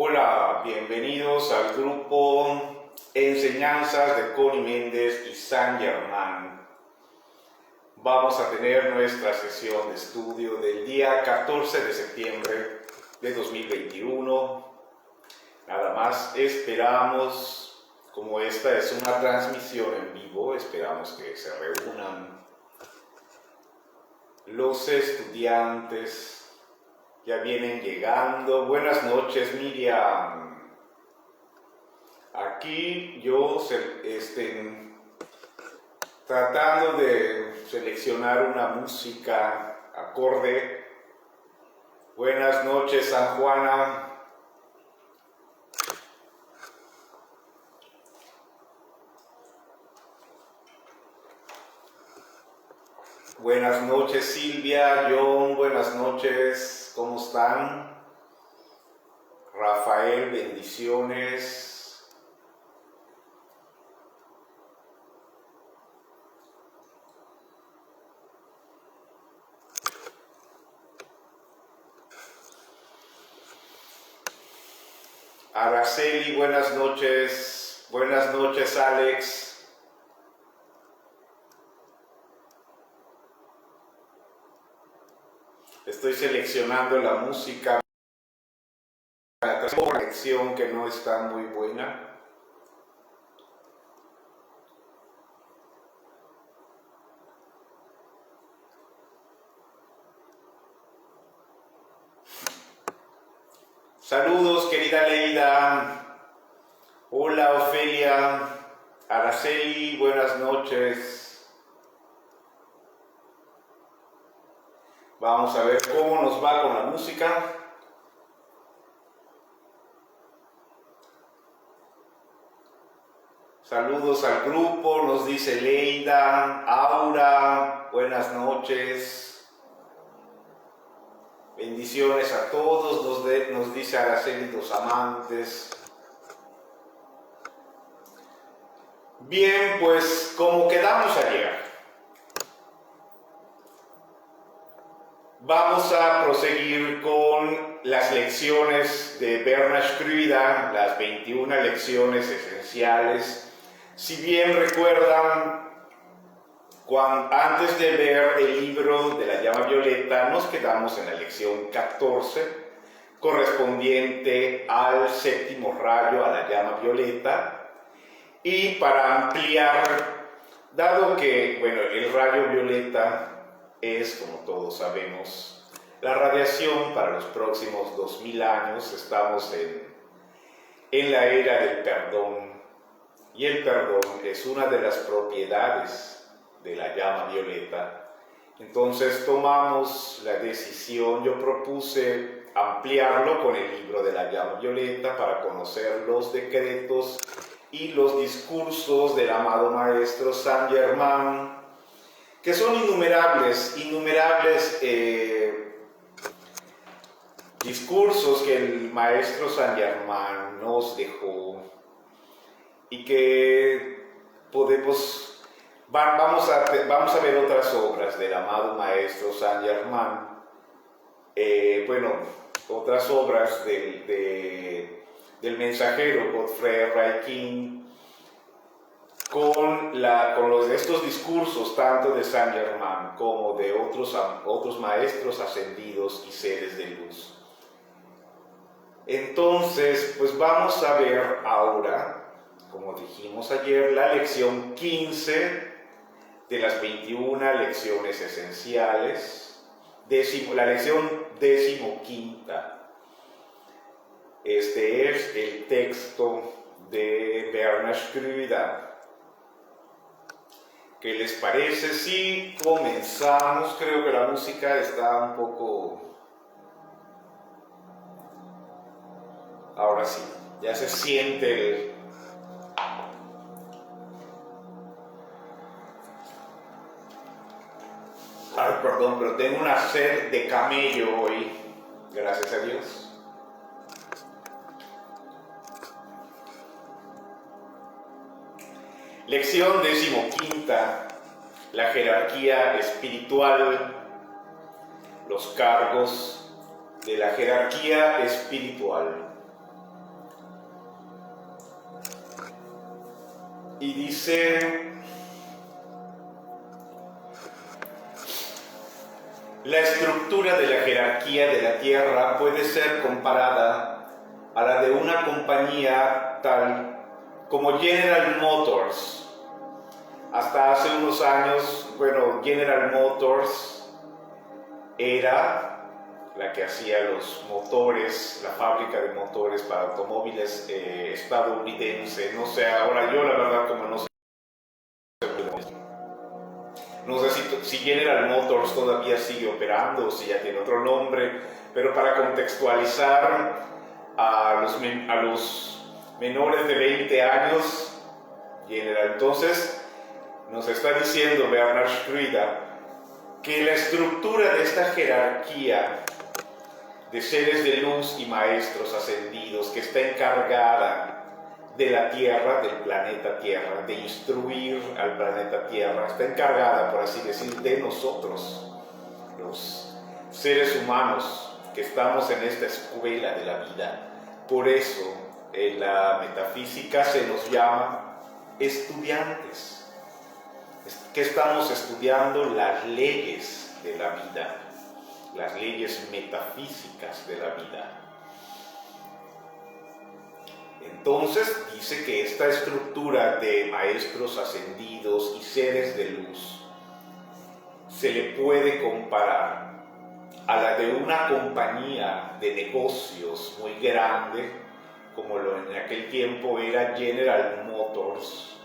Hola, bienvenidos al grupo Enseñanzas de Connie Méndez y Saint Germain. Vamos a tener nuestra sesión de estudio del día 14 de septiembre de 2021. Nada más esperamos, como esta es una transmisión en vivo, esperamos que se reúnan los estudiantes. Ya vienen llegando. Buenas noches, Miriam. Aquí yo tratando de seleccionar una música acorde. Buenas noches, San Juana. Buenas noches, Silvia, John, buenas noches, ¿cómo están? Rafael, bendiciones. Araceli, buenas noches. Buenas noches, Alex. Estoy seleccionando la música. La conexión que no está muy buena. Saludos, querida Leida. Hola, Ofelia. Araceli, buenas noches. Vamos a ver cómo nos va con la música. Saludos al grupo, nos dice Leida, Aura, buenas noches. Bendiciones a todos, nos dice Araceli, los amantes. Bien, pues como quedamos ayer, vamos a proseguir con las lecciones de Bernhard Schröder, las 21 lecciones esenciales. Si bien recuerdan, antes de ver el libro de la llama violeta, nos quedamos en la lección 14, correspondiente al séptimo rayo, a la llama violeta. Y para ampliar, dado que, bueno, el rayo violeta es, como todos sabemos, la radiación para los próximos 2000 años, estamos en la era del perdón. Y el perdón es una de las propiedades de la llama violeta. Entonces tomamos la decisión, yo propuse ampliarlo con el libro de la llama violeta para conocer los decretos y los discursos del amado Maestro Saint Germain, que son innumerables discursos que el Maestro Saint Germain nos dejó y que podemos, vamos a ver otras obras del amado Maestro Saint Germain, otras obras del mensajero Godfrey Raikin, con estos discursos tanto de Saint Germain como de otros maestros ascendidos y seres de luz. Entonces, pues vamos a ver ahora, como dijimos ayer, la lección 15 de las 21 lecciones esenciales, la lección 15ª. Este es el texto de Bernhard Schröder. ¿Qué les parece si comenzamos? Creo que la música está un poco... Ahora sí, ya se siente el... Ay, perdón, pero tengo una sed de camello hoy, gracias a Dios. Lección 15ª, la jerarquía espiritual, los cargos de la jerarquía espiritual. y dice: la estructura de la jerarquía de la Tierra puede ser comparada a la de una compañía tal como General Motors. Hasta hace unos años, bueno, General Motors era la que hacía los motores, la fábrica de motores para automóviles estadounidense. No sé, ahora yo la verdad como no sé si General Motors todavía sigue operando o si ya tiene otro nombre, pero para contextualizar a los menores de 20 años, General, entonces nos está diciendo Bernhard Schroeder que la estructura de esta jerarquía de seres de luz y maestros ascendidos que está encargada de la Tierra, del planeta Tierra, de instruir al planeta Tierra, está encargada, por así decir, de nosotros, los seres humanos que estamos en esta escuela de la vida. Por eso en la metafísica se nos llama estudiantes, que estamos estudiando las leyes de la vida, las leyes metafísicas de la vida. Entonces dice que esta estructura de maestros ascendidos y seres de luz se le puede comparar a la de una compañía de negocios muy grande, como en aquel tiempo era General Motors.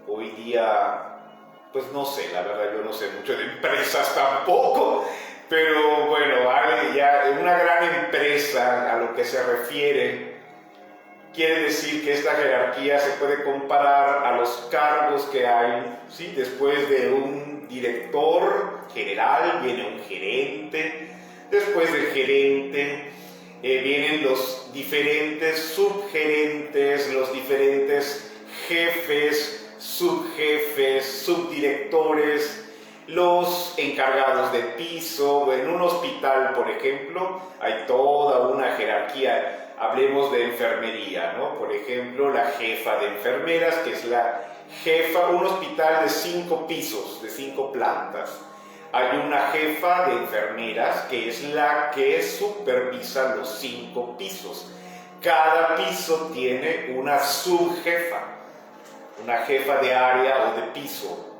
Hoy día, pues no sé, la verdad yo no sé mucho de empresas tampoco, pero bueno, hay ya una gran empresa a lo que se refiere. Quiere decir que esta jerarquía se puede comparar a los cargos que hay, ¿sí? Después de un director general viene un gerente, después del gerente vienen los diferentes subgerentes, los diferentes jefes, subjefes, subdirectores, los encargados de piso. En un hospital, por ejemplo, hay toda una jerarquía. Hablemos de enfermería, ¿no? Por ejemplo, la jefa de enfermeras, que es la jefa, un hospital de 5 pisos, de 5 plantas. Hay una jefa de enfermeras que es la que supervisa los 5 pisos. Cada piso tiene una subjefa, una jefa de área o de piso.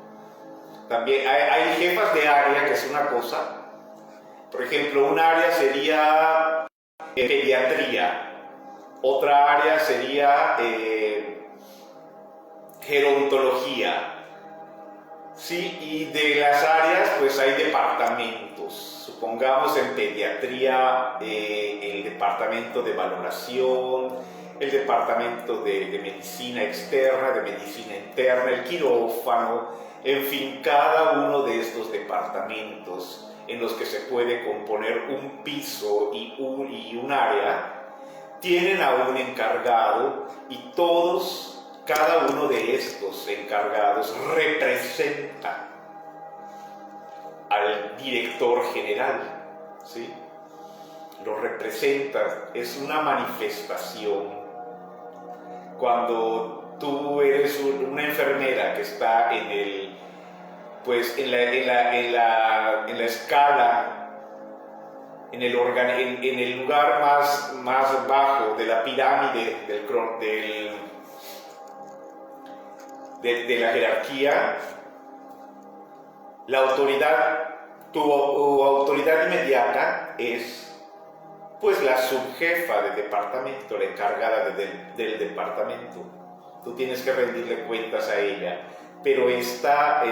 También hay jefas de área, que es una cosa. Por ejemplo, un área sería pediatría. Otra área sería gerontología, ¿sí? Y de las áreas, pues hay departamentos. Supongamos en pediatría el departamento de valoración, el departamento de medicina externa, de medicina interna, el quirófano, en fin, cada uno de estos departamentos en los que se puede componer un piso y un área, tienen a un encargado y cada uno de estos encargados representa al director general, ¿sí? Lo representa, es una manifestación. Cuando tú eres una enfermera que está en la escala, en el lugar más bajo de la pirámide de la jerarquía, la autoridad, tu autoridad inmediata es pues la subjefa del departamento, la encargada del departamento. Tú tienes que rendirle cuentas a ella, pero esta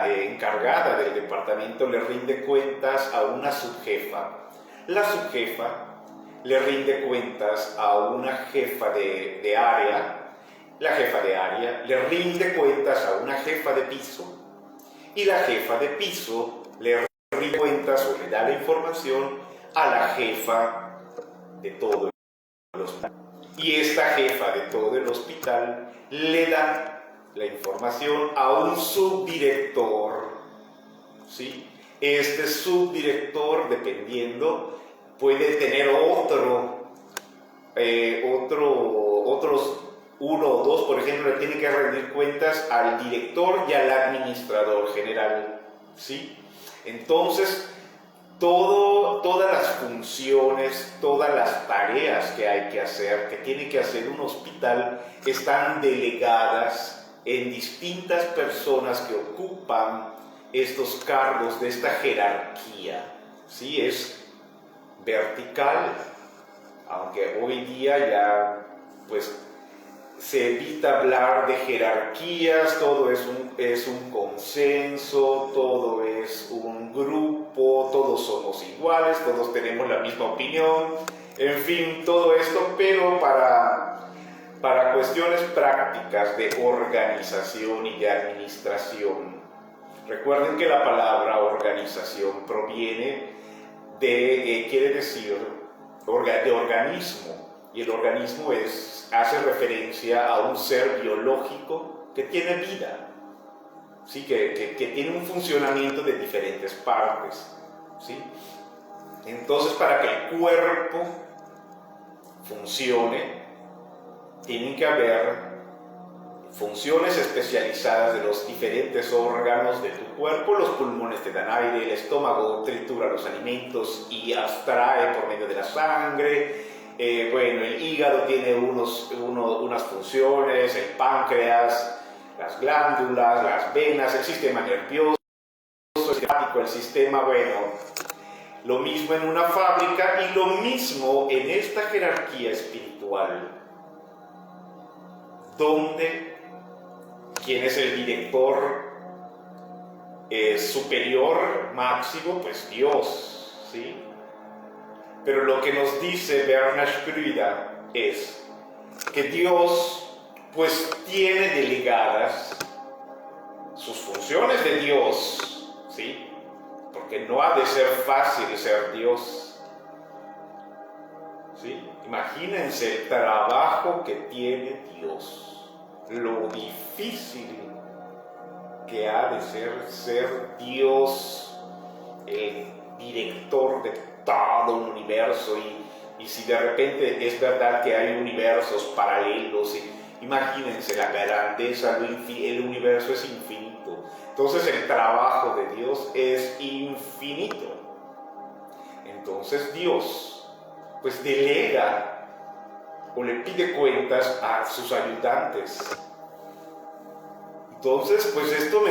encargada del departamento le rinde cuentas a una subjefa. La subjefa le rinde cuentas a una jefa de área. La jefa de área le rinde cuentas a una jefa de piso, y la jefa de piso le rinde cuentas o le da la información a la jefa de todo el hospital. Y esta jefa de todo el hospital le da la información a un subdirector, ¿sí? Este subdirector, dependiendo, puede tener otros uno o dos, por ejemplo, le tiene que rendir cuentas al director y al administrador general, ¿sí? Entonces, todas las funciones, todas las tareas que hay que hacer, que tiene que hacer un hospital, están delegadas en distintas personas que ocupan estos cargos de esta jerarquía, ¿sí? Es vertical, aunque hoy día ya, pues, se evita hablar de jerarquías, todo es un consenso, todo es un grupo, todos somos iguales, todos tenemos la misma opinión, en fin, todo esto, pero para cuestiones prácticas de organización y de administración. Recuerden que la palabra organización proviene quiere decir de organismo, y el organismo hace referencia a un ser biológico que tiene vida, ¿sí? que tiene un funcionamiento de diferentes partes, ¿sí? Entonces, para que el cuerpo funcione, tienen que haber funciones especializadas de los diferentes órganos de tu cuerpo. Los pulmones te dan aire, el estómago tritura los alimentos y abstrae por medio de la sangre. Bueno, el hígado tiene unas funciones, el páncreas, las glándulas, las venas, el sistema nervioso, el sistema, bueno, lo mismo en una fábrica y lo mismo en esta jerarquía espiritual, donde ¿quién es el director superior máximo? Pues Dios, ¿sí? Pero lo que nos dice Bernhard Schröder es que Dios pues tiene delegadas sus funciones de Dios, ¿sí? Porque no ha de ser fácil ser Dios, ¿sí? Imagínense el trabajo que tiene Dios, lo difícil que ha de ser Dios, el director de todo un universo, y si de repente es verdad que hay universos paralelos, imagínense la grandeza, el universo es infinito, entonces el trabajo de Dios es infinito. Entonces Dios pues delega o le pide cuentas a sus ayudantes. Entonces, pues esto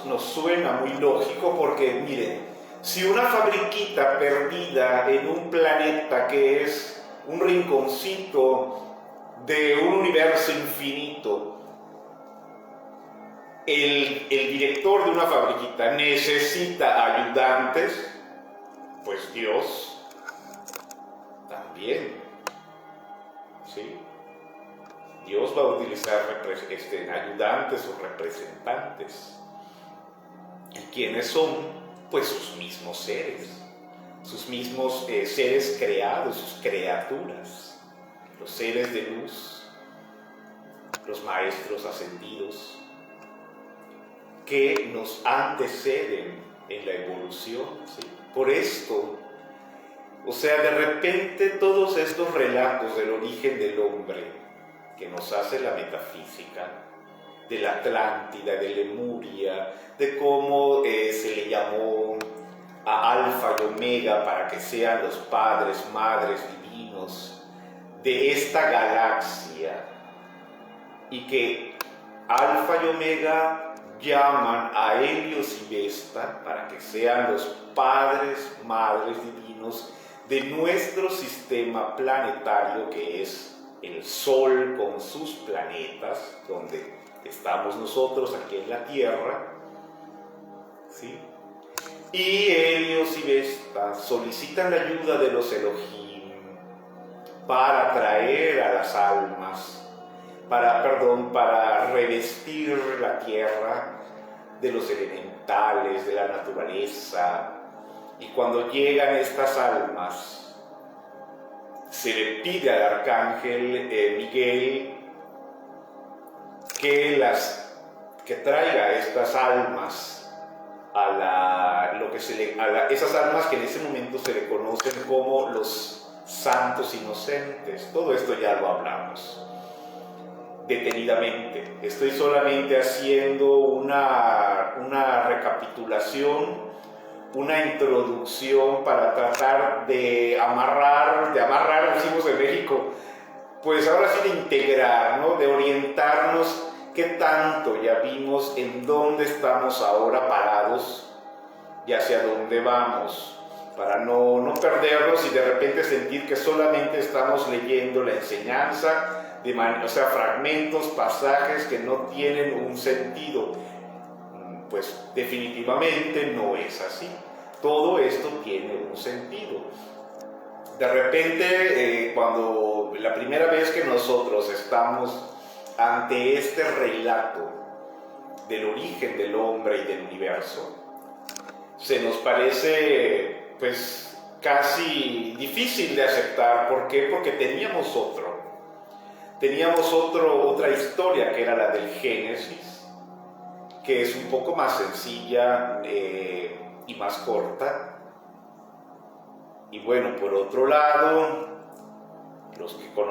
nos suena muy lógico, porque miren, si una fabriquita perdida en un planeta que es un rinconcito de un universo infinito, el director de una fabriquita necesita ayudantes, pues Dios también, ¿sí? Dios va a utilizar ayudantes o representantes. ¿Y quiénes son? Pues sus mismos seres creados, sus criaturas, los seres de luz, los maestros ascendidos, que nos anteceden en la evolución, ¿sí? Por esto, o sea, de repente todos estos relatos del origen del hombre que nos hace la metafísica, de la Atlántida, de Lemuria, de cómo se le llamó a Alfa y Omega para que sean los padres, madres divinos de esta galaxia, y que Alfa y Omega llaman a Helios y Vesta para que sean los padres, madres divinos de nuestro sistema planetario, que es el Sol con sus planetas, donde estamos nosotros aquí en la Tierra, ¿sí? Y Helios y Vesta solicitan la ayuda de los Elohim para atraer a las almas, para revestir la Tierra de los elementales, de la naturaleza. Y cuando llegan estas almas, se le pide al arcángel Miguel que traiga estas almas esas almas que en ese momento se le conocen como los santos inocentes. Todo esto ya lo hablamos. detenidamente. Estoy solamente haciendo una recapitulación, una introducción para tratar de amarrar, decimos en México, pues ahora sí de integrar, ¿no? De orientarnos qué tanto ya vimos, en dónde estamos ahora parados y hacia dónde vamos, para no perdernos y de repente sentir que solamente estamos leyendo la enseñanza, o sea, fragmentos, pasajes que no tienen un sentido. Pues definitivamente no es así. Todo esto tiene un sentido. De repente, cuando la primera vez que nosotros estamos ante este relato del origen del hombre y del universo, se nos parece pues casi difícil de aceptar. ¿Por qué? Porque teníamos otra historia, que era la del Génesis, que es un poco más sencilla y más corta. Y bueno, por otro lado, los que con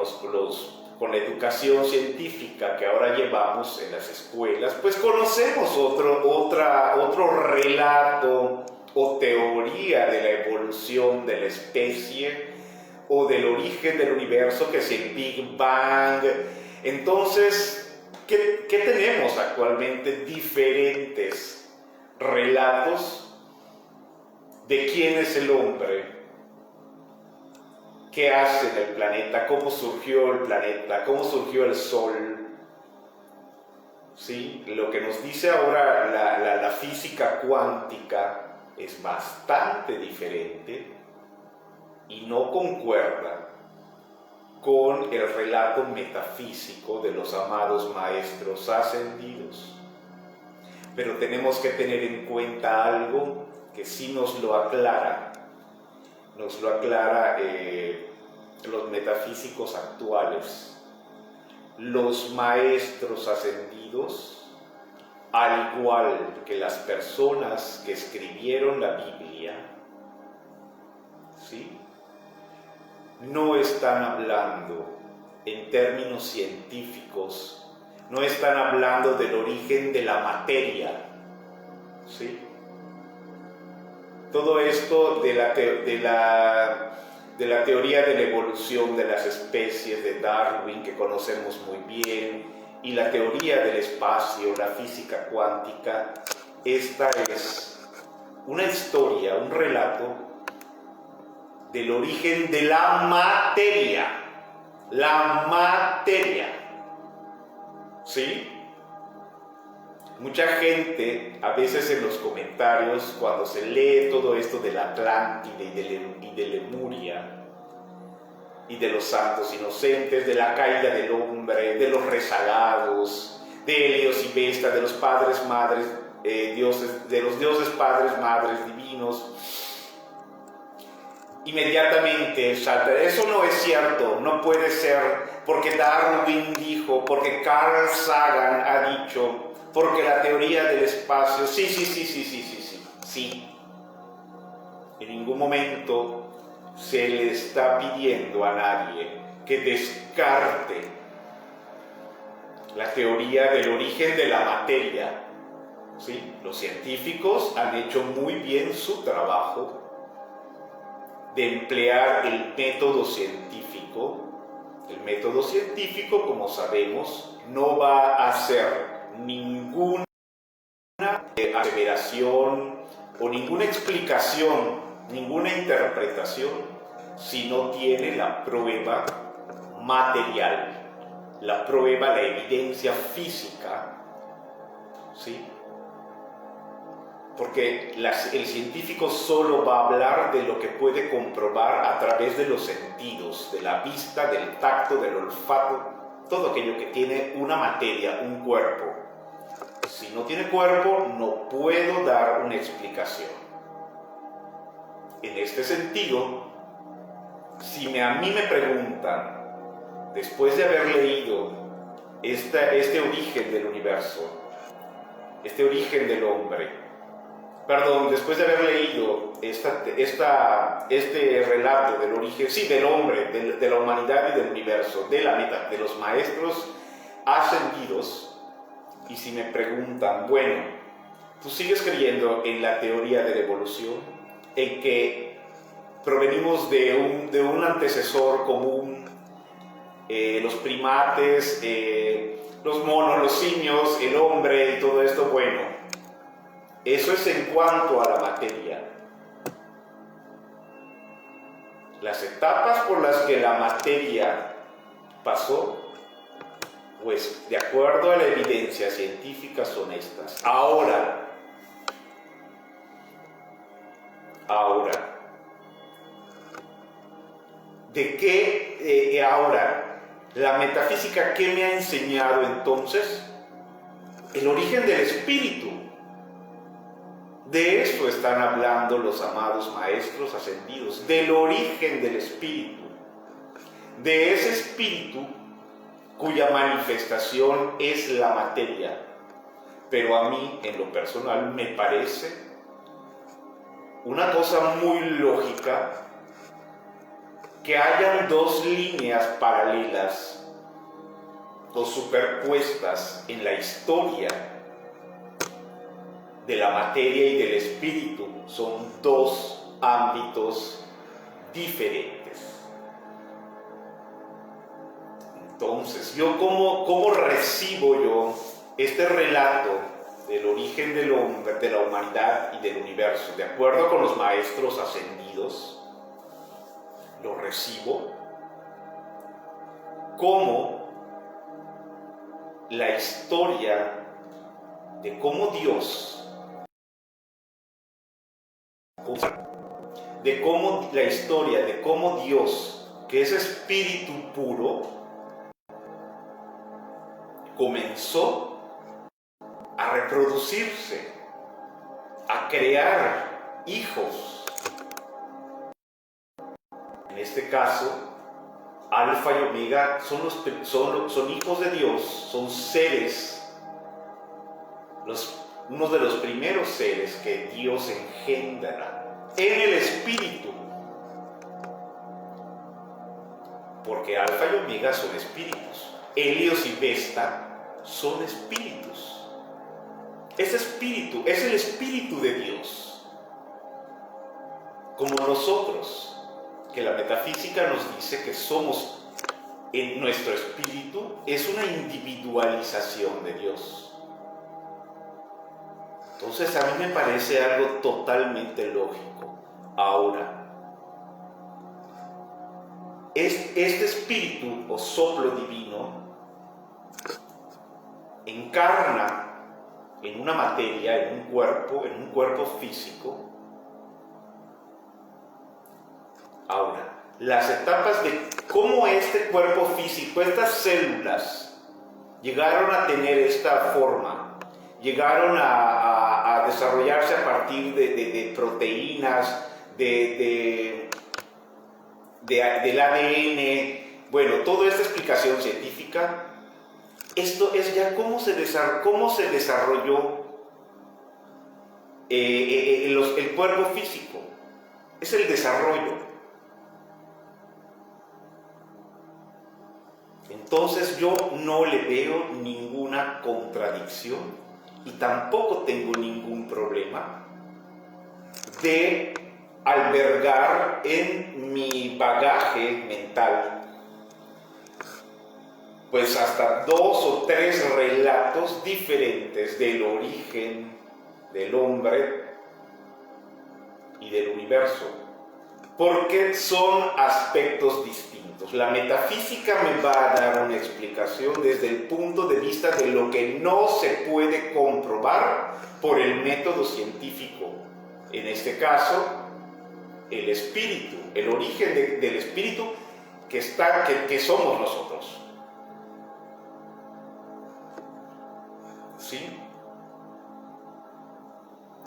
la educación científica que ahora llevamos en las escuelas, pues conocemos otro relato o teoría de la evolución de la especie o del origen del universo, que es el Big Bang. Entonces, ¿qué tenemos actualmente? Diferentes relatos de quién es el hombre, qué hace en el planeta, cómo surgió el planeta, cómo surgió el Sol. ¿Sí? Lo que nos dice ahora la física cuántica es bastante diferente y no concuerda con el relato metafísico de los amados maestros ascendidos. Pero tenemos que tener en cuenta algo que sí nos lo aclara los metafísicos actuales. Los maestros ascendidos, al igual que las personas que escribieron la Biblia, ¿sí?, no están hablando en términos científicos, no están hablando del origen de la materia, ¿sí? Todo esto de la teoría de la evolución de las especies de Darwin, que conocemos muy bien, y la teoría del espacio, la física cuántica, esta es una historia, un relato del origen de la materia. La materia, ¿sí? Mucha gente, a veces en los comentarios, cuando se lee todo esto de la Atlántida y de Lemuria, y de los santos inocentes, de la caída del hombre, de los rezagados, de Helios y Vesta, de los padres, madres, dioses, de los dioses padres, madres divinos, inmediatamente salta: eso no es cierto, no puede ser, porque Darwin dijo, porque Carl Sagan ha dicho, porque la teoría del espacio, sí. En ningún momento se le está pidiendo a nadie que descarte la teoría del origen de la materia, ¿sí? Los científicos han hecho muy bien su trabajo de emplear el método científico. El método científico, como sabemos, no va a hacer ninguna aseveración o ninguna explicación, ninguna interpretación, si no tiene la prueba material, la prueba, la evidencia física, ¿sí? Porque el científico solo va a hablar de lo que puede comprobar a través de los sentidos, de la vista, del tacto, del olfato, todo aquello que tiene una materia, un cuerpo. Si no tiene cuerpo, no puedo dar una explicación. En este sentido, si a mí me preguntan, después de haber leído este origen del universo, este origen del hombre, después de haber leído este relato del origen, sí, del hombre, de la humanidad y del universo, de los maestros ascendidos. Y si me preguntan, bueno, ¿tú sigues creyendo en la teoría de la evolución? En que provenimos de un antecesor común, los primates, los monos, los simios, el hombre y todo esto. Bueno, eso es en cuanto a la materia. Las etapas por las que la materia pasó, pues de acuerdo a la evidencia científica son estas. Ahora, ¿de qué ahora? La metafísica, ¿qué me ha enseñado entonces? El origen del espíritu. De esto están hablando los amados maestros ascendidos, del origen del espíritu, de ese espíritu cuya manifestación es la materia. Pero a mí, en lo personal, me parece una cosa muy lógica que hayan dos líneas paralelas, dos superpuestas en la historia de la materia y del espíritu. Son dos ámbitos diferentes. Entonces, ¿cómo recibo yo este relato del origen del hombre, de la humanidad y del universo? De acuerdo con los maestros ascendidos, lo recibo como la historia de cómo Dios, que es espíritu puro, comenzó a reproducirse, a crear hijos. En este caso, Alfa y Omega son hijos de Dios, son seres, uno de los primeros seres que Dios engendra en el espíritu. Porque Alfa y Omega son espíritus. Helios y Vesta son espíritus. Ese espíritu es el espíritu de Dios. Como nosotros, que la metafísica nos dice que somos, en nuestro espíritu, es una individualización de Dios. Entonces a mí me parece algo totalmente lógico. Ahora, este espíritu o soplo divino encarna en una materia, en un cuerpo físico. Ahora, las etapas de cómo este cuerpo físico, estas células, llegaron a tener esta forma, llegaron a desarrollarse a partir de proteínas, del ADN, bueno, toda esta explicación científica. Esto es ya cómo se desarrolló el cuerpo físico. Es el desarrollo. Entonces yo no le veo ninguna contradicción y tampoco tengo ningún problema de albergar en mi bagaje mental pues hasta 2 o 3 relatos diferentes del origen del hombre y del universo, porque son aspectos distintos. La metafísica me va a dar una explicación desde el punto de vista de lo que no se puede comprobar por el método científico. En este caso, el espíritu, el origen del espíritu que somos nosotros. ¿Sí?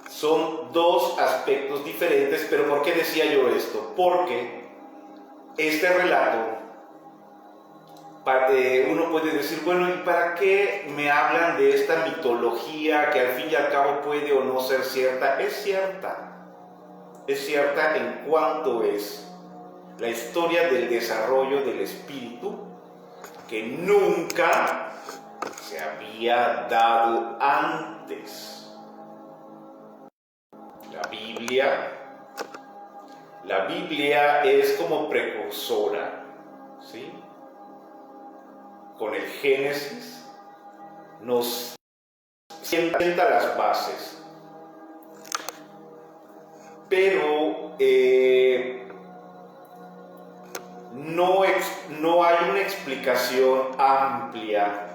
Son 2 aspectos diferentes, pero ¿por qué decía yo esto? Porque este relato, uno puede decir, bueno, ¿y para qué me hablan de esta mitología que al fin y al cabo puede o no ser cierta? Es cierta en cuanto es la historia del desarrollo del espíritu, que nunca se había dado antes. La Biblia es como precursora, ¿sí? Con el Génesis nos sienta las bases, pero no hay una explicación amplia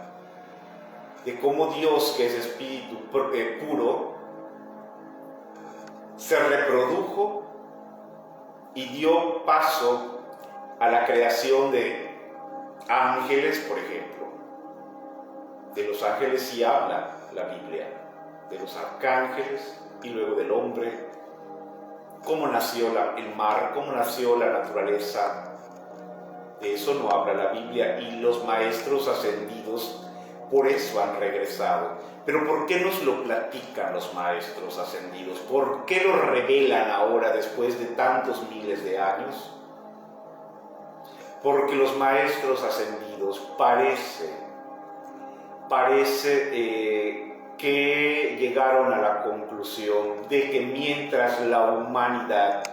de cómo Dios, que es espíritu puro, se reprodujo y dio paso a la creación de ángeles, por ejemplo. De los ángeles sí habla la Biblia, de los arcángeles y luego del hombre, cómo nació el mar, cómo nació la naturaleza. De eso no habla la Biblia, y los maestros ascendidos por eso han regresado. Pero ¿por qué nos lo platican los maestros ascendidos? ¿Por qué lo revelan ahora después de tantos miles de años? Porque los maestros ascendidos parece que llegaron a la conclusión de que mientras la humanidad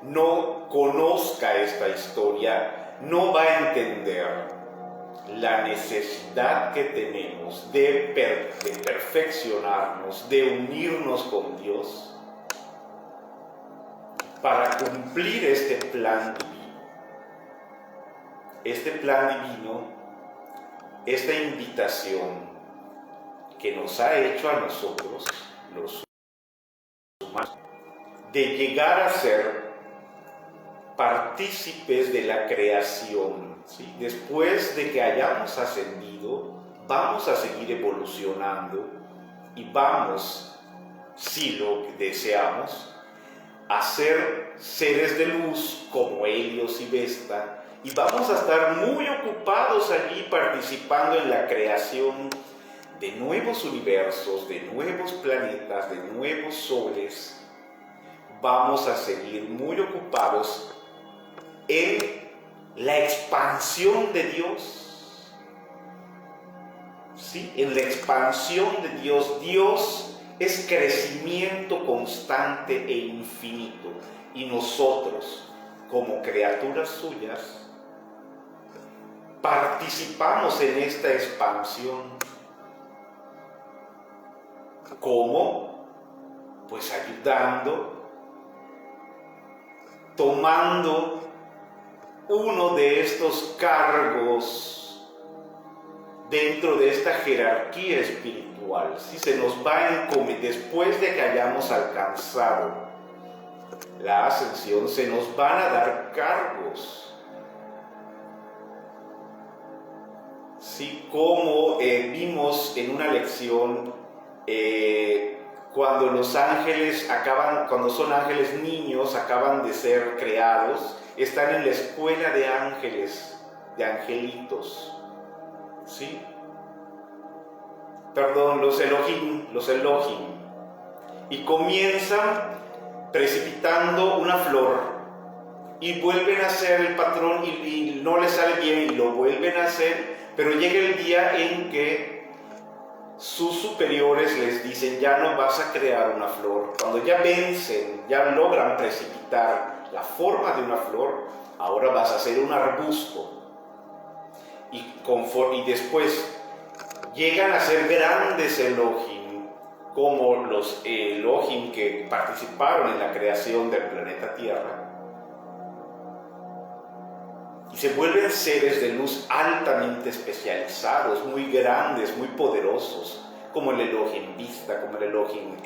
no conozca esta historia, no va a entender la necesidad que tenemos de perfeccionarnos, de unirnos con Dios para cumplir este plan divino. Este plan divino, esta invitación que nos ha hecho a nosotros, los humanos, de llegar a ser partícipes de la creación, ¿sí? Después de que hayamos ascendido, vamos a seguir evolucionando y vamos, si lo deseamos, a ser seres de luz como Helios y Vesta, y vamos a estar muy ocupados allí participando en la creación de nuevos universos, de nuevos planetas, de nuevos soles. Vamos a seguir muy ocupados en la expansión de Dios, ¿sí? En la expansión de Dios. Dios es crecimiento constante e infinito, y nosotros, como criaturas suyas, participamos en esta expansión. ¿Cómo? Pues ayudando, tomando uno de estos cargos dentro de esta jerarquía espiritual. Si se nos va a encomendar, después de que hayamos alcanzado la ascensión, se nos van a dar cargos. Sí, como vimos en una lección, cuando los ángeles cuando son ángeles niños, acaban de ser creados, están en la escuela de ángeles, de angelitos, ¿sí? Perdón, los Elohim, y comienzan precipitando una flor, y vuelven a hacer el patrón, y no les sale bien, y lo vuelven a hacer, pero llega el día en que sus superiores les dicen: ya no vas a crear una flor. Cuando ya vencen, ya logran precipitar la forma de una flor, ahora vas a hacer un arbusto. Y después llegan a ser grandes Elohim, como los Elohim que participaron en la creación del planeta Tierra, y se vuelven seres de luz altamente especializados, muy grandes, muy poderosos, como el Elohim Vista, como el Elohim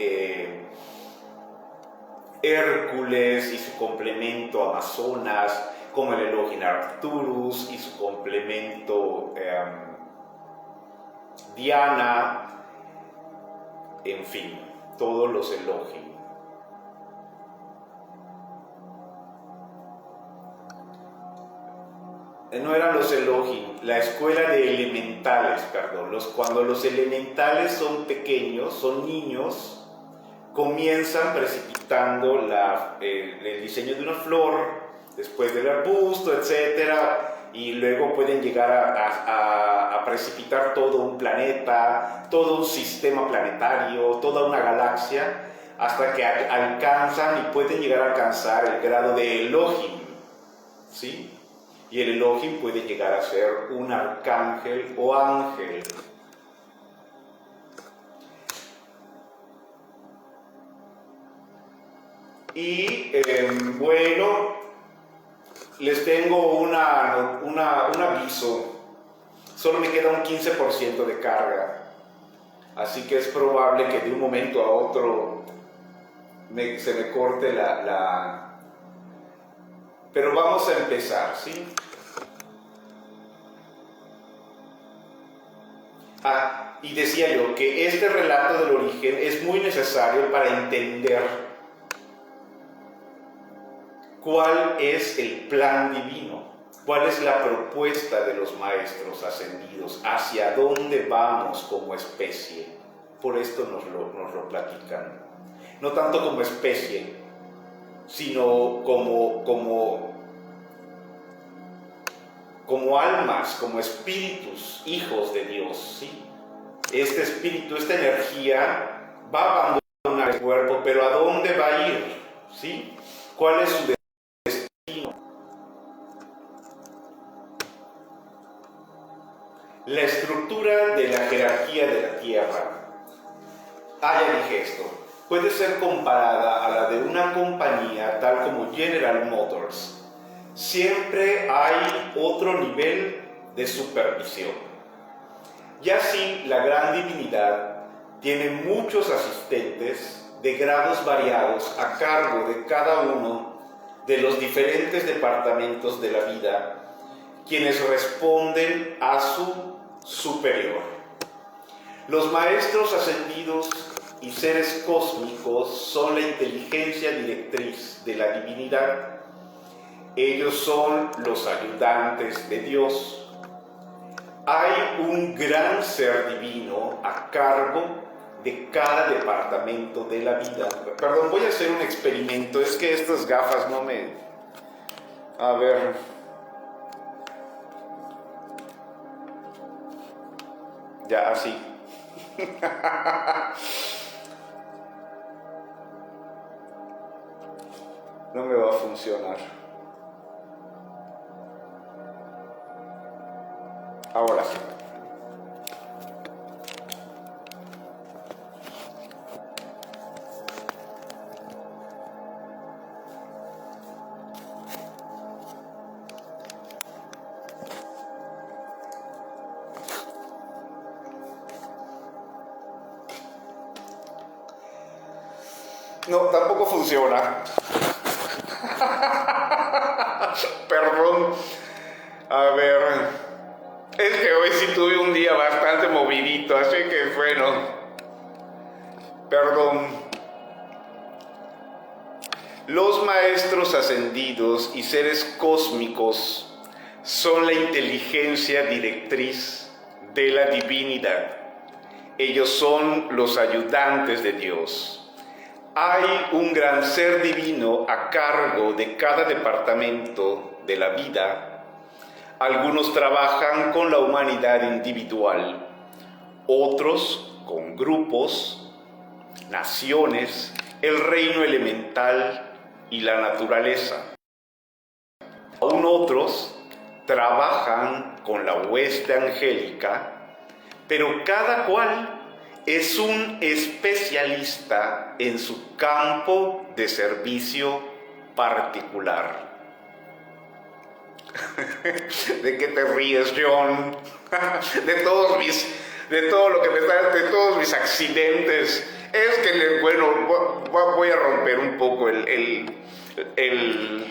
Hércules y su complemento Amazonas, como el Elohim Arcturus y su complemento Diana, en fin, todos los Elohim. No eran los Elohim, la escuela de elementales, perdón. Cuando los elementales son pequeños, son niños, comienzan precipitando el diseño de una flor, después del arbusto, etc. y luego pueden llegar a precipitar todo un planeta, todo un sistema planetario, toda una galaxia, hasta que alcanzan y pueden llegar a alcanzar el grado de Elohim, ¿sí? Y el Elohim puede llegar a ser un arcángel o ángel. Y bueno, les tengo un aviso. Solo me queda un 15% de carga, así que es probable que de un momento a otro se me corte Pero vamos a empezar, ¿sí? Y decía yo que este relato del origen es muy necesario para entender cuál es el plan divino, cuál es la propuesta de los maestros ascendidos, hacia dónde vamos como especie. Por esto nos lo platican. No tanto como especie, sino como almas, como espíritus, hijos de Dios, ¿sí? Este espíritu, esta energía va a abandonar el cuerpo, pero ¿a dónde va a ir? ¿Sí? ¿Cuál es su destino? La estructura de la jerarquía de la Tierra, ya dije esto, puede ser comparada a la de una compañía tal como General Motors. Siempre hay otro nivel de supervisión. Y así la gran divinidad tiene muchos asistentes de grados variados a cargo de cada uno de los diferentes departamentos de la vida, quienes responden a su superior. Los maestros ascendidos y seres cósmicos son la inteligencia directriz de la divinidad. Ellos son los ayudantes de Dios. Hay un gran ser divino a cargo de cada departamento de la vida. Perdón, voy a hacer un experimento. Es que estas gafas no me... A ver... Ya, así. No me va a funcionar. Ahora sí. No, tampoco funciona. Perdón. A ver. Es que hoy sí tuve un día bastante movidito, así que bueno. Perdón. Los maestros ascendidos y seres cósmicos son la inteligencia directriz de la divinidad. Ellos son los ayudantes de Dios. Hay un gran ser divino a cargo de cada departamento de la vida. Algunos trabajan con la humanidad individual, otros con grupos, naciones, el reino elemental y la naturaleza. Aún otros trabajan con la hueste angélica, pero cada cual es un especialista en su campo de servicio particular. ¿De qué te ríes, John? de todos mis accidentes. Es que, bueno, voy a romper un poco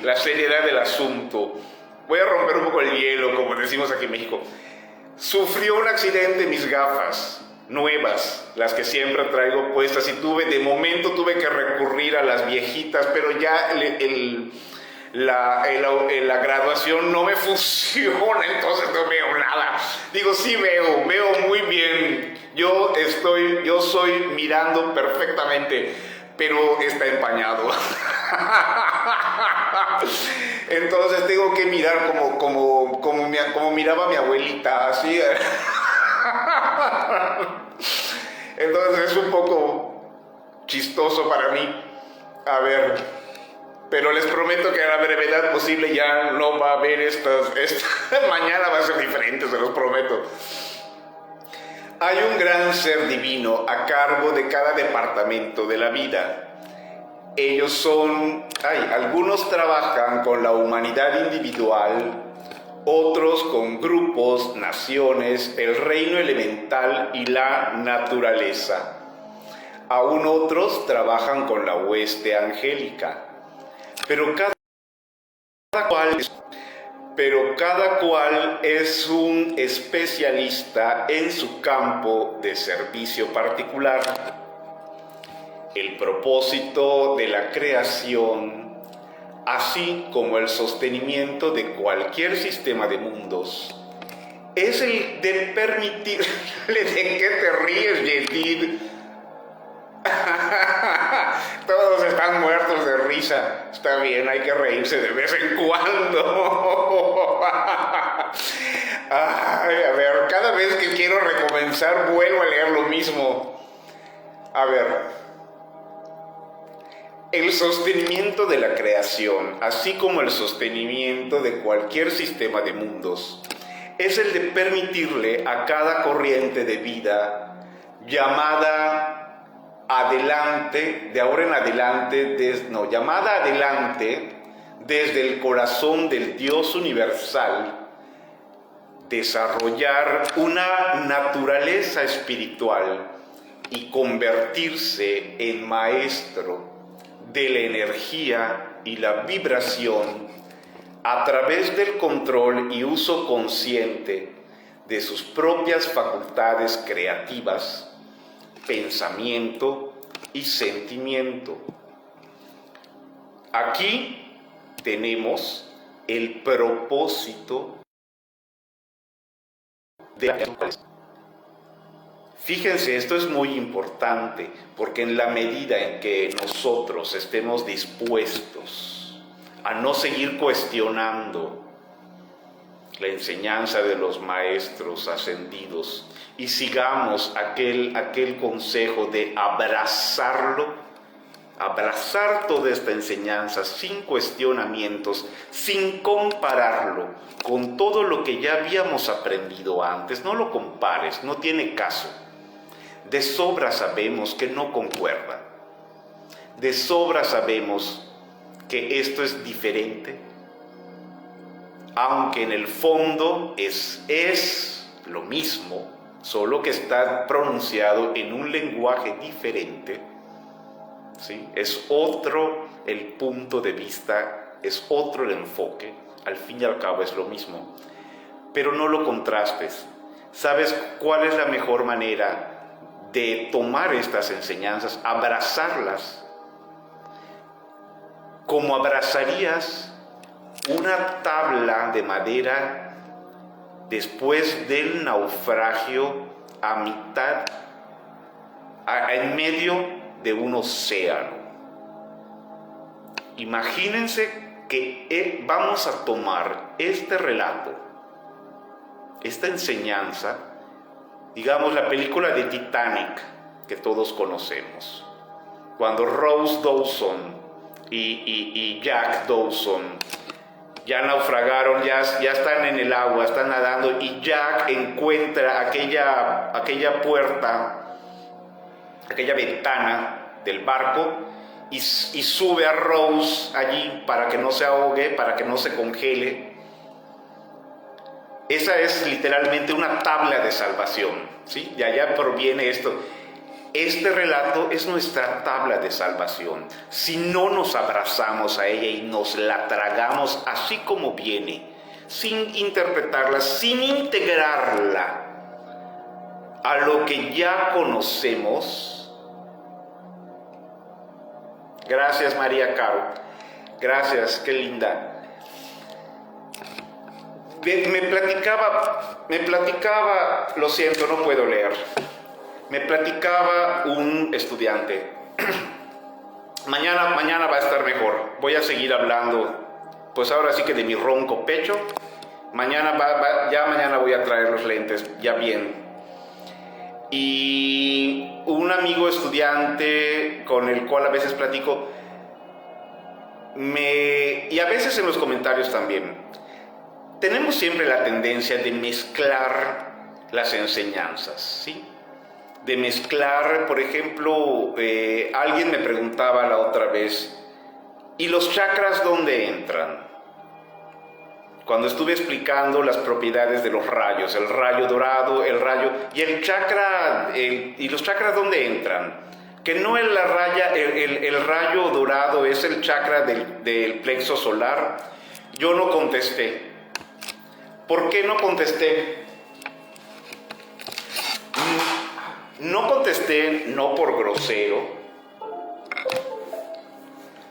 la seriedad del asunto. Voy a romper un poco el hielo, como decimos aquí en México. Sufrió un accidente mis gafas nuevas, las que siempre traigo puestas, y de momento tuve que recurrir a las viejitas, pero ya la graduación no me funciona, entonces no veo nada. Digo, sí veo muy bien, yo soy mirando perfectamente, pero está empañado. Entonces tengo que mirar como miraba mi abuelita, así. Entonces es un poco chistoso para mí. A ver, pero les prometo que a la brevedad posible ya no va a haber mañana va a ser diferente, se los prometo. Hay un gran ser divino a cargo de cada departamento de la vida. Ellos algunos trabajan con la humanidad individual, otros con grupos, naciones, el reino elemental y la naturaleza. Aún otros trabajan con la hueste angélica. Pero cada cual es un especialista en su campo de servicio particular. El propósito de la creación, así como el sostenimiento de cualquier sistema de mundos, es el de permitirle... ¿De qué te ríes, Yedid? Todos están muertos de risa. Está bien, hay que reírse de vez en cuando. Ay, a ver, cada vez que quiero recomenzar vuelvo a leer lo mismo. A ver, el sostenimiento de la creación, así como el sostenimiento de cualquier sistema de mundos, es el de permitirle a cada corriente de vida llamada adelante, de ahora en adelante, llamada adelante desde el corazón del Dios universal, desarrollar una naturaleza espiritual y convertirse en maestro de la energía y la vibración a través del control y uso consciente de sus propias facultades creativas, pensamiento y sentimiento. Aquí tenemos el propósito de la naturaleza. Fíjense, esto es muy importante, porque en la medida en que nosotros estemos dispuestos a no seguir cuestionando la enseñanza de los maestros ascendidos y sigamos aquel consejo de abrazar toda esta enseñanza sin cuestionamientos, sin compararlo con todo lo que ya habíamos aprendido antes. No lo compares, no tiene caso. De sobra sabemos que no concuerda. De sobra sabemos que esto es diferente, aunque en el fondo es lo mismo, solo que está pronunciado en un lenguaje diferente. ¿Sí? Es otro el punto de vista, es otro el enfoque, al fin y al cabo es lo mismo. Pero no lo contrastes. ¿Sabes cuál es la mejor manera de tomar estas enseñanzas? Abrazarlas como abrazarías una tabla de madera después del naufragio en medio de un océano. Imagínense que vamos a tomar este relato, esta enseñanza, digamos la película de Titanic que todos conocemos, cuando Rose Dawson y Jack Dawson ya naufragaron, ya están en el agua, están nadando, y Jack encuentra aquella puerta, aquella ventana del barco, y sube a Rose allí para que no se ahogue, para que no se congele. Esa es literalmente una tabla de salvación, ¿sí? De allá proviene esto. Este relato es nuestra tabla de salvación. Si no nos abrazamos a ella y nos la tragamos así como viene, sin interpretarla, sin integrarla a lo que ya conocemos. Gracias, María Caro. Gracias, qué linda. Me platicaba, lo siento, no puedo leer. Me platicaba un estudiante Mañana va a estar mejor. Voy a seguir hablando, pues ahora sí que de mi ronco pecho. Mañana mañana voy a traer los lentes ya bien. Y un amigo estudiante con el cual a veces platico, y a veces en los comentarios también, tenemos siempre la tendencia de mezclar las enseñanzas, ¿sí? De mezclar, por ejemplo, alguien me preguntaba la otra vez, ¿y los chakras dónde entran? Cuando estuve explicando las propiedades de los rayos, el rayo dorado, el rayo y el chakra, ¿y los chakras dónde entran? Que no es la raya, el rayo dorado es el chakra del plexo solar. Yo no contesté. ¿Por qué no contesté? No contesté no por grosero,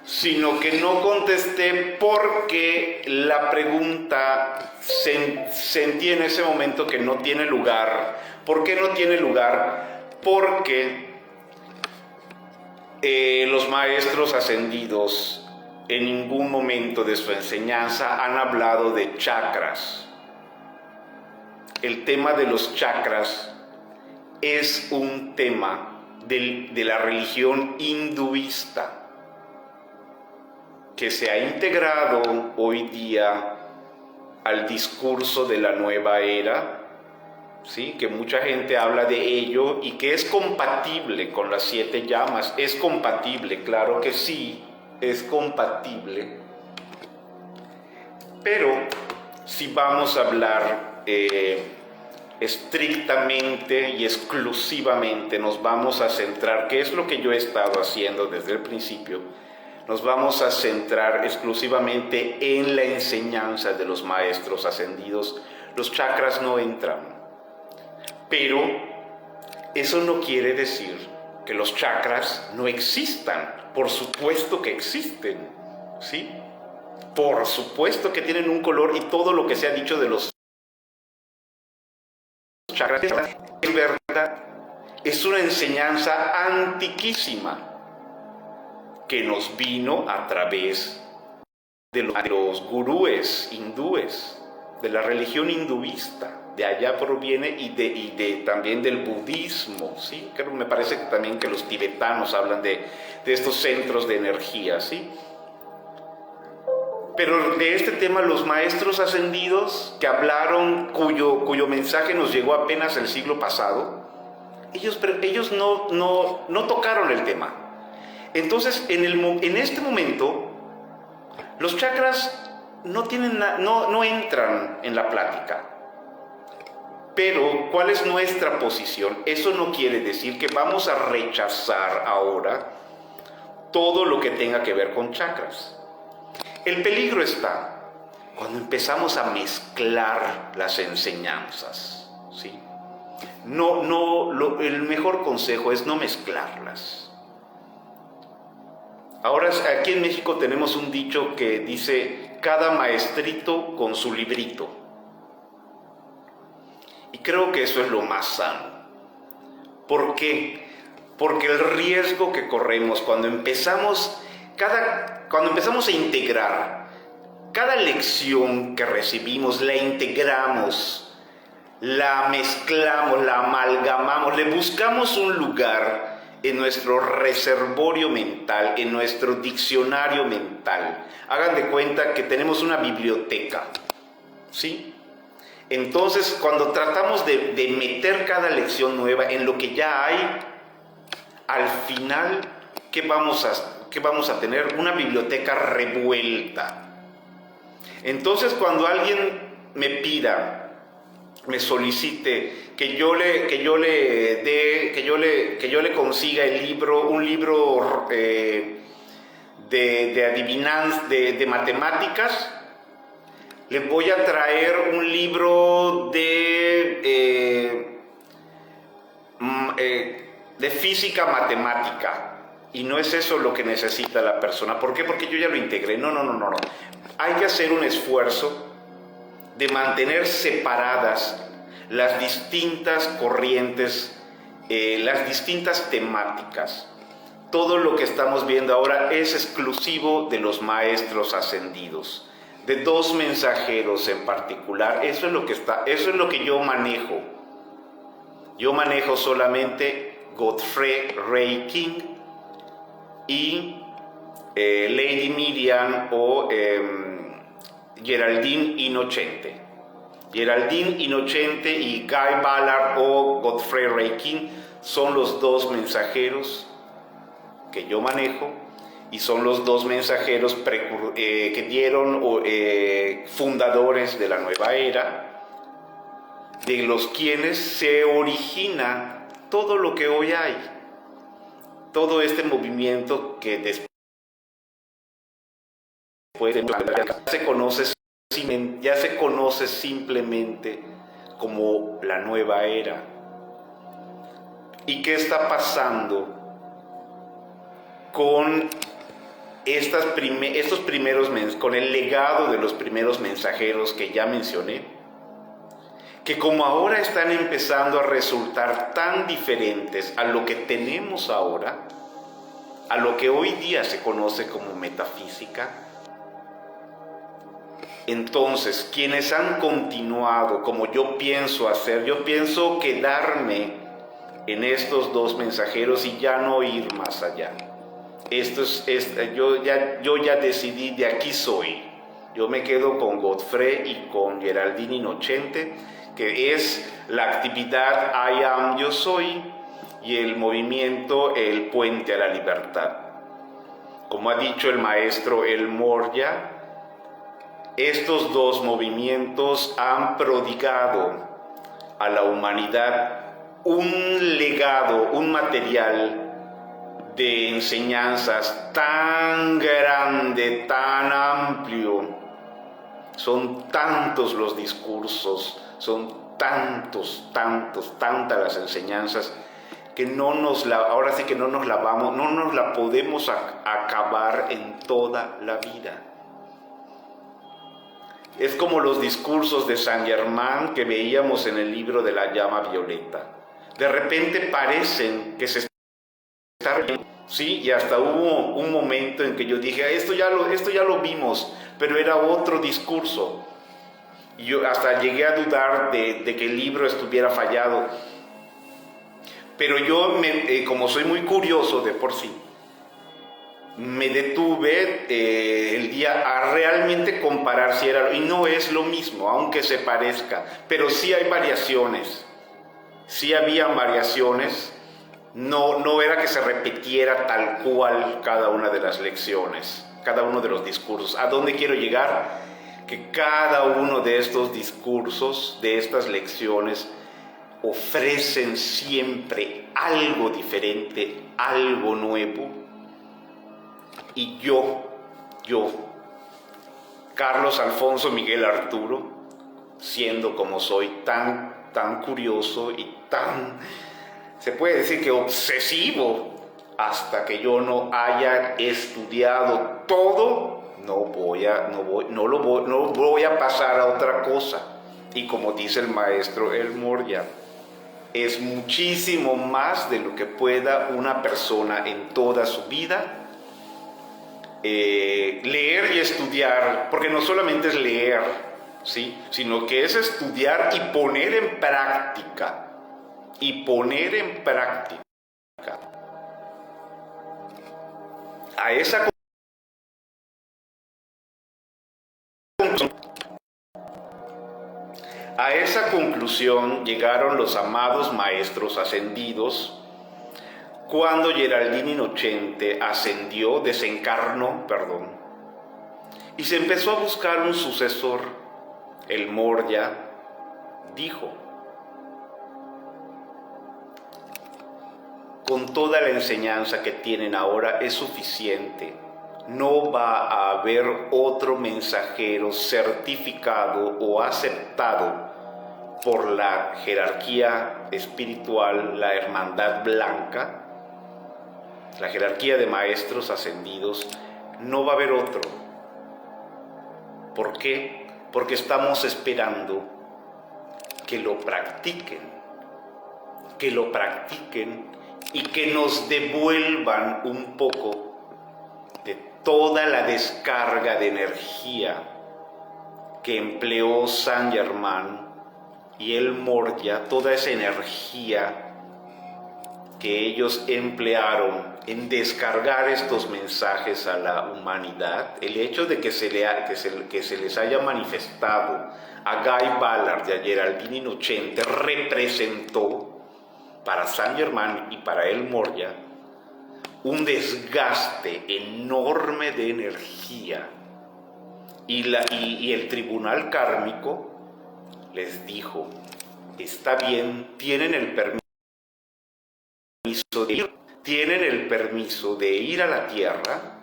sino que no contesté porque la pregunta sentí en ese momento que no tiene lugar. ¿Por qué no tiene lugar? Porque los maestros ascendidos en ningún momento de su enseñanza han hablado de chakras. El tema de los chakras es un tema de la religión hinduista que se ha integrado hoy día al discurso de la nueva era, ¿sí? Que mucha gente habla de ello y que es compatible con las 7 llamas. Es compatible, claro que sí, es compatible. Pero si vamos a hablar estrictamente y exclusivamente, nos vamos a centrar, que es lo que yo he estado haciendo desde el principio, nos vamos a centrar exclusivamente en la enseñanza de los maestros ascendidos. Los chakras no entran, pero eso no quiere decir que los chakras no existan. Por supuesto que existen, ¿sí? Por supuesto que tienen un color, y todo lo que se ha dicho de los chakras es verdad. Es una enseñanza antiquísima que nos vino a través de los gurúes hindúes, de la religión hinduista. De allá proviene y también del budismo, ¿sí? Me parece también que los tibetanos hablan de estos centros de energía, ¿sí? Pero de este tema los maestros ascendidos que hablaron, cuyo mensaje nos llegó apenas el siglo pasado, ellos no tocaron el tema. Entonces, en este momento, los chakras no entran en la plática. Pero, ¿cuál es nuestra posición? Eso no quiere decir que vamos a rechazar ahora todo lo que tenga que ver con chakras. El peligro está cuando empezamos a mezclar las enseñanzas, ¿sí? El mejor consejo es no mezclarlas. Ahora, aquí en México tenemos un dicho que dice, cada maestrito con su librito. Y creo que eso es lo más sano. ¿Por qué? Porque el riesgo que corremos cuando empezamos a integrar, cada lección que recibimos, la integramos, la mezclamos, la amalgamamos, le buscamos un lugar en nuestro reservorio mental, en nuestro diccionario mental. Hagan de cuenta que tenemos una biblioteca, ¿sí? Entonces, cuando tratamos de meter cada lección nueva en lo que ya hay, al final, ¿qué vamos a tener? Una biblioteca revuelta. Entonces, cuando alguien me solicite que yo le consiga un libro de adivinanzas, de matemáticas, le voy a traer un libro de física matemática. Y no es eso lo que necesita la persona. ¿Por qué? Porque yo ya lo integré. No. Hay que hacer un esfuerzo de mantener separadas las distintas corrientes, las distintas temáticas. todo lo que estamos viendo ahora es exclusivo de los maestros ascendidos, de dos mensajeros en particular. Eso es lo que yo manejo. Yo manejo solamente Godfrey Ray King y Lady Miriam o Geraldine Innocente. Geraldine Innocente y Guy Ballard o Godfrey Ray King son los dos mensajeros que yo manejo y son los dos mensajeros que dieron fundadores de la nueva era, de los quienes se origina todo lo que hoy hay, todo este movimiento que después ya se conoce simplemente como la nueva era. ¿Y qué está pasando con con el legado de los primeros mensajeros que ya mencioné? Que como ahora están empezando a resultar tan diferentes a lo que tenemos ahora, a lo que hoy día se conoce como metafísica, entonces quienes han continuado como yo pienso hacer, yo pienso quedarme en estos dos mensajeros y ya no ir más allá. Yo ya decidí, de aquí soy. Yo me quedo con Godfrey y con Geraldine Innocente, que es la actividad I Am, Yo Soy, y el movimiento El Puente a la Libertad. Como ha dicho el maestro El Morya, estos dos movimientos han prodigado a la humanidad un legado, un material de enseñanzas tan grande, tan amplio. Son tantos los discursos, son tantas las enseñanzas, que ahora sí que no nos la podemos acabar en toda la vida. Es como los discursos de Saint Germain que veíamos en el libro de la llama violeta. De repente parecen que se está riendo, sí, y hasta hubo un momento en que yo dije, esto ya lo vimos, pero era otro discurso. Y yo hasta llegué a dudar de que el libro estuviera fallado. Pero yo, como soy muy curioso de por sí, me detuve el día a realmente comparar si era, y no es lo mismo, aunque se parezca, pero sí hay variaciones, sí habían variaciones, no era que se repitiera tal cual cada una de las lecciones, cada uno de los discursos. ¿A dónde quiero llegar? Que cada uno de estos discursos, de estas lecciones, ofrecen siempre algo diferente, algo nuevo. Y yo, Carlos Alfonso Miguel Arturo, siendo como soy tan curioso y se puede decir que obsesivo, hasta que yo no haya estudiado todo, no voy a pasar a otra cosa. Y como dice el maestro El Morya, es muchísimo más de lo que pueda una persona en toda su vida leer y estudiar, porque no solamente es leer, ¿sí?, sino que es estudiar y poner en práctica. A esa conclusión llegaron los amados maestros ascendidos cuando Geraldine Innocente desencarnó, y se empezó a buscar un sucesor. El Morya dijo: con toda la enseñanza que tienen ahora es suficiente. No va a haber otro mensajero certificado o aceptado por la jerarquía espiritual, la hermandad blanca, la jerarquía de maestros ascendidos. No va a haber otro. ¿Por qué? Porque estamos esperando que lo practiquen y que nos devuelvan un poco de toda la descarga de energía que empleó Saint Germain y el Moria, toda esa energía que ellos emplearon en descargar estos mensajes a la humanidad, el hecho de que se les haya manifestado a Guy Ballard y a Geraldine Innocenti representó para Saint Germain y para el Moria un desgaste enorme de energía, y el tribunal kármico les dijo: está bien, tienen el permiso de ir a la tierra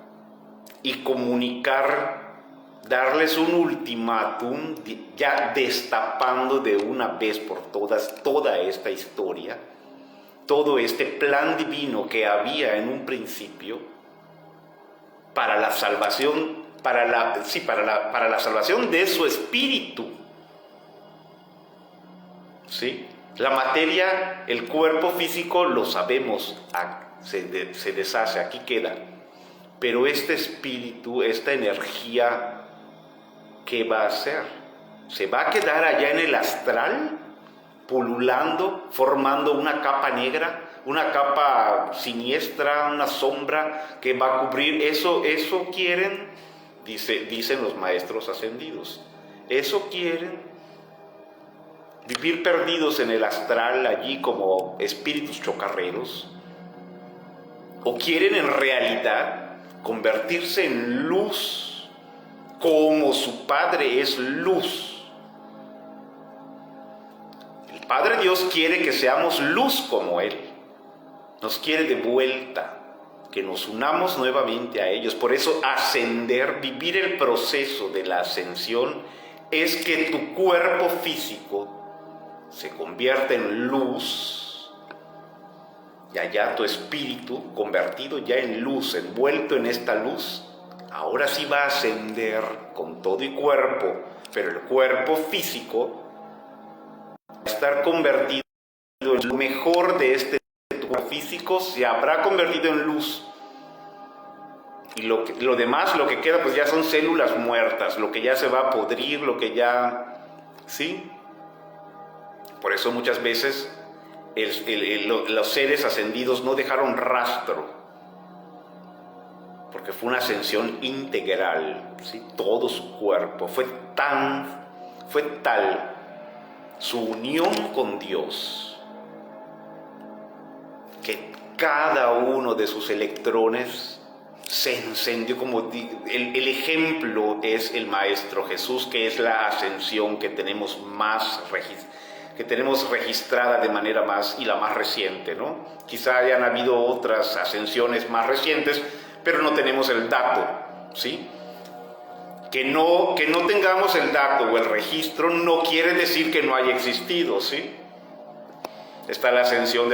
y comunicar, darles un ultimátum, ya destapando de una vez por todas toda esta historia, todo este plan divino que había en un principio para la salvación, para la salvación de su espíritu. ¿Sí? La materia, el cuerpo físico, lo sabemos, se deshace, aquí queda. Pero este espíritu, esta energía, ¿qué va a hacer? ¿Se va a quedar allá en el astral, pululando, formando una capa negra, una capa siniestra, una sombra que va a cubrir? ¿Eso quieren? Dicen los maestros ascendidos. ¿Eso quieren? ¿Vivir perdidos en el astral allí como espíritus chocarreros? ¿O quieren en realidad convertirse en luz como su Padre es luz? El Padre Dios quiere que seamos luz como Él. Nos quiere de vuelta, que nos unamos nuevamente a ellos. Por eso ascender, vivir el proceso de la ascensión, es que tu cuerpo físico se convierte en luz, y allá tu espíritu, convertido ya en luz, envuelto en esta luz, ahora sí va a ascender con todo y cuerpo, pero el cuerpo físico va a estar convertido en lo mejor de este cuerpo físico, se habrá convertido en luz, y lo demás, lo que queda, pues ya son células muertas, lo que ya se va a podrir, lo que ya, ¿sí? Por eso muchas veces los seres ascendidos no dejaron rastro, porque fue una ascensión integral, ¿sí? Todo su cuerpo fue tal su unión con Dios, que cada uno de sus electrones se encendió, como el ejemplo es el Maestro Jesús, que es la ascensión que tenemos registrada de manera más, y la más reciente, ¿no? Quizá hayan habido otras ascensiones más recientes, pero no tenemos el dato, ¿sí? Que no tengamos el dato o el registro no quiere decir que no haya existido, ¿sí? Está la ascensión